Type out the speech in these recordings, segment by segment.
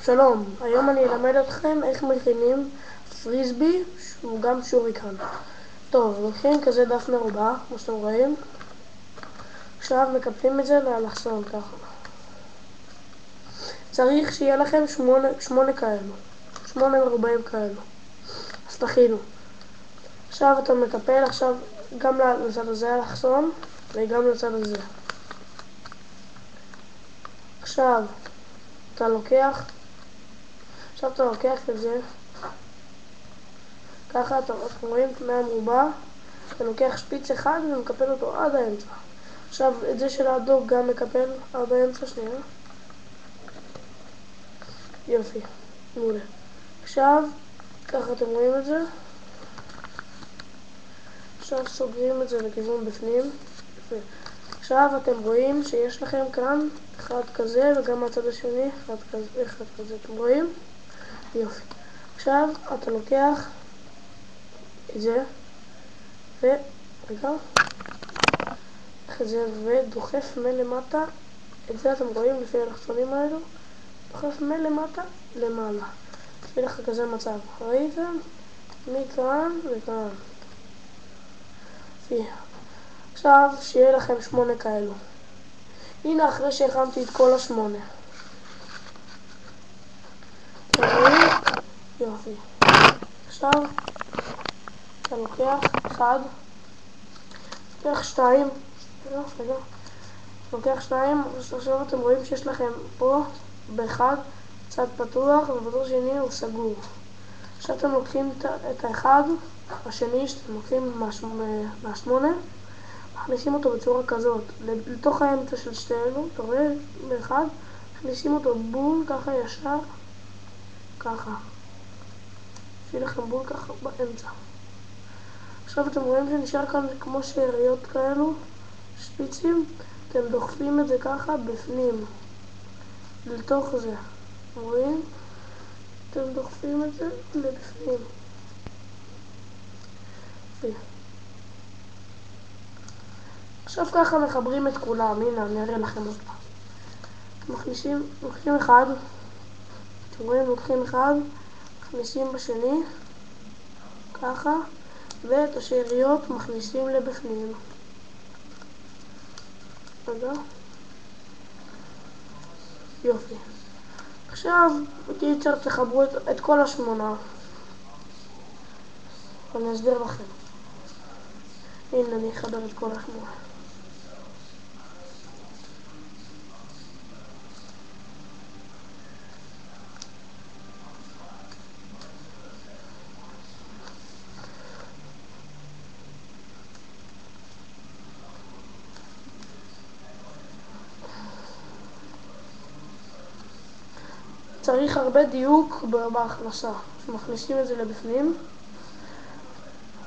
שלום, היום אני אלמד אתכם איך מכינים פריסבי שהוא גם שוריקן. טוב, לוקחים כזה דף מרובע, כמו שאתם רואים. עכשיו מקפלים את זה לאלכסון ככה. צריך שיהיה לכם 8 כאלו, 8 מרובעים כאלו. אז תכינו. עכשיו אתה מקפל עכשיו גם לצד הזה אלכסון וגם לצד הזה. עכשיו אתה לוקח את זה ככה, אתם רואים מהמרובע, אתה לוקח שפיץ אחד ומקפל אותו עד האמצע. עכשיו את זה שלידו גם מקפל עד האמצע, שנייה. יופי, מעולה. עכשיו ככה אתם רואים את זה. עכשיו סוגרים את זה לכיוון בפנים. יופי. עכשיו אתם רואים שיש לכם כאן אחד כזה וגם מהצד השני אחד כזה, אתם רואים? יופי. עכשיו אתה לוקח את זה ודוחף מלמטה, את זה אתם רואים לפי האלכסונים האלו, דוחף מלמטה למעלה. יש לך כזה מצב, ראיתם? מכאן וכאן. עכשיו שיהיה לכם 8 כאלו. הנה אחרי שהכנתי את כל 8. אתם רואים? יופי. עכשיו אתה לוקח 1, לוקח 2, לוקח 2, עכשיו אתם רואים שיש לכם פה באחד צד פתוח ובצד שני הוא סגור. עכשיו אתם לוקחים את האחד השני שאתם לוקחים מה8, מכניסים אותו בצורה כזאת לתוך האמצע של שתי אלו, אתה רואה? באחד מכניסים אותו בול ככה ישר, ככה שיהיה לכם בול ככה באמצע. עכשיו אתם רואים שנשאר כאן כמו שאריות כאלו, שפיצים, אתם דוחפים את זה ככה בפנים, לתוך זה, רואים? אתם דוחפים את זה לבפנים. עכשיו ככה מחברים את כולם, הנה אני אראה לכם עוד פעם. אתם לוקחים אחד, אתם רואים, לוקחים אחד, מכניסים בשני, ככה, ואת השאריות מכניסים לבפנים. רגע. יופי. עכשיו, בקיצר תחברו את כל 8. אני אסביר לכם. הנה אני אחבר את כל 8. צריך הרבה דיוק בהכנסה, שמכניסים את זה לבפנים,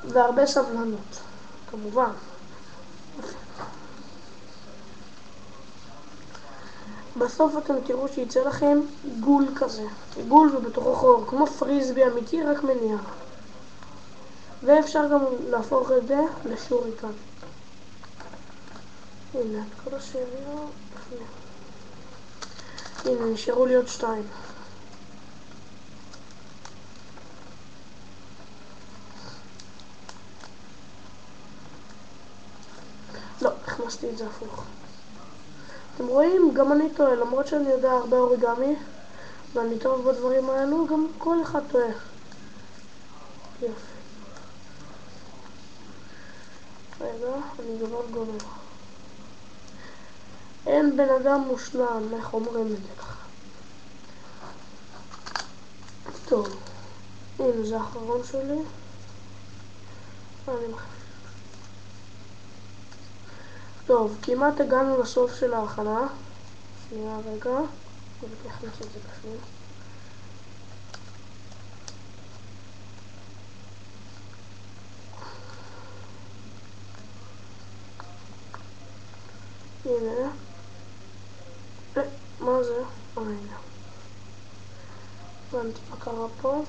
והרבה סבלנות, כמובן. בסוף אתם תראו שיצא לכם עיגול כזה, עיגול ובתוכו חור, כמו פריסבי אמיתי, רק מנייר. ואפשר גם להפוך את זה לשוריקן. הנה, כל השאריות. הנה, נשארו לי עוד 2. לא, הכנסתי את זה הפוך. אתם רואים? גם אני טועה, למרות שאני יודע הרבה אוריגמי ואני טוב בדברים האלו, גם כל אחד טועה. יופי. רגע, אני גומר. אין בן אדם מושלם, איך אומרים את זה ככה. טוב, הנה זה האחרון שלי. טוב, כמעט הגענו לסוף של ההכנה. שנייה רגע, אני אכניס את זה בפנים. הנה. מה זה? הנה. הבנתי מה קרה פה.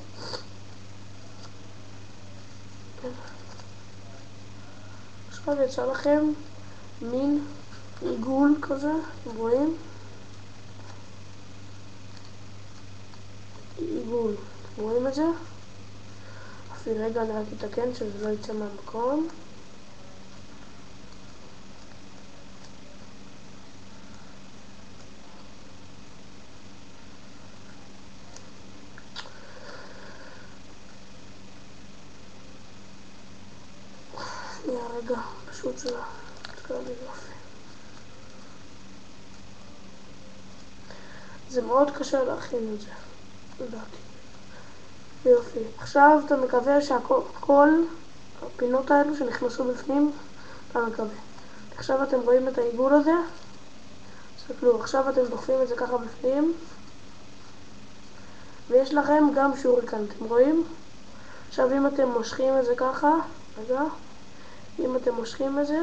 עכשיו יצא לכם מין עיגול כזה, אתם רואים? עיגול. אתם רואים את זה? אפילו רגע אני רק אתקן שזה לא יצא מהמקום. שנייה רגע, פשוט זה תקרא לי יופי. זה מאוד קשה להכין את זה, לדעתי. יופי. עכשיו אתה מקווה שכל הפינות האלו שנכנסו בפנים, אתה מקווה. עכשיו אתם רואים את העיגול הזה? תסתכלו, עכשיו אתם דוחפים את זה ככה בפנים. ויש לכם גם שוריקן, אתם רואים? עכשיו אם אתם מושכים את זה ככה, רגע, אם אתם מושכים את זה,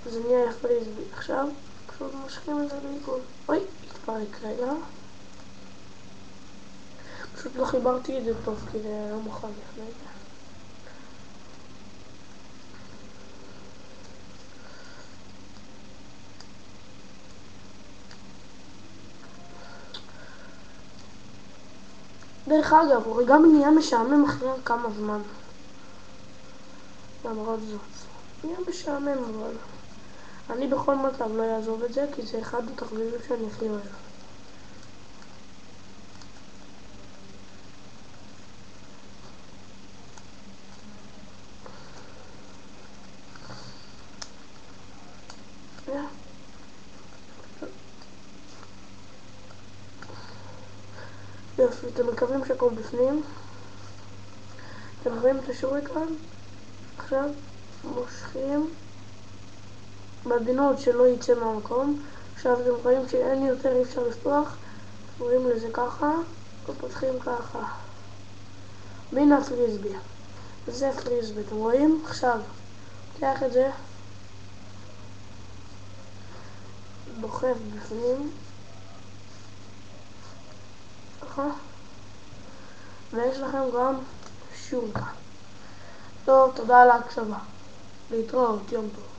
זה נהיה פריסבי. עכשיו, פשוט מושכים את זה בעיגול. אוי, התפרק רגע. פשוט לא חיברתי את זה טוב, כי זה לא מוכן לפני זה. דרך אגב, אוריגמי נהיה משעמם אחרי כמה זמן. למרות זאת. נהיה משעמם, אבל אני בכל מצב לא אעזוב את זה, כי זה אחד התחביבים שאני הכי אוהב. יופי, אתם מקווים שהכל בפנים. אתם רואים את השוריקן? עכשיו מושכים בעדינות שלא יצא מהמקום. עכשיו אתם רואים שאין יותר, אי אפשר לפתוח. רואים לזה ככה, ופותחים ככה. והנה הפריסבי. זה פריסבי, אתם רואים? עכשיו, פותח את זה, דוחף בפנים. ככה. ויש לכם גם שוריקן. טוב, תודה על ההקשבה. להתראות, יום טוב.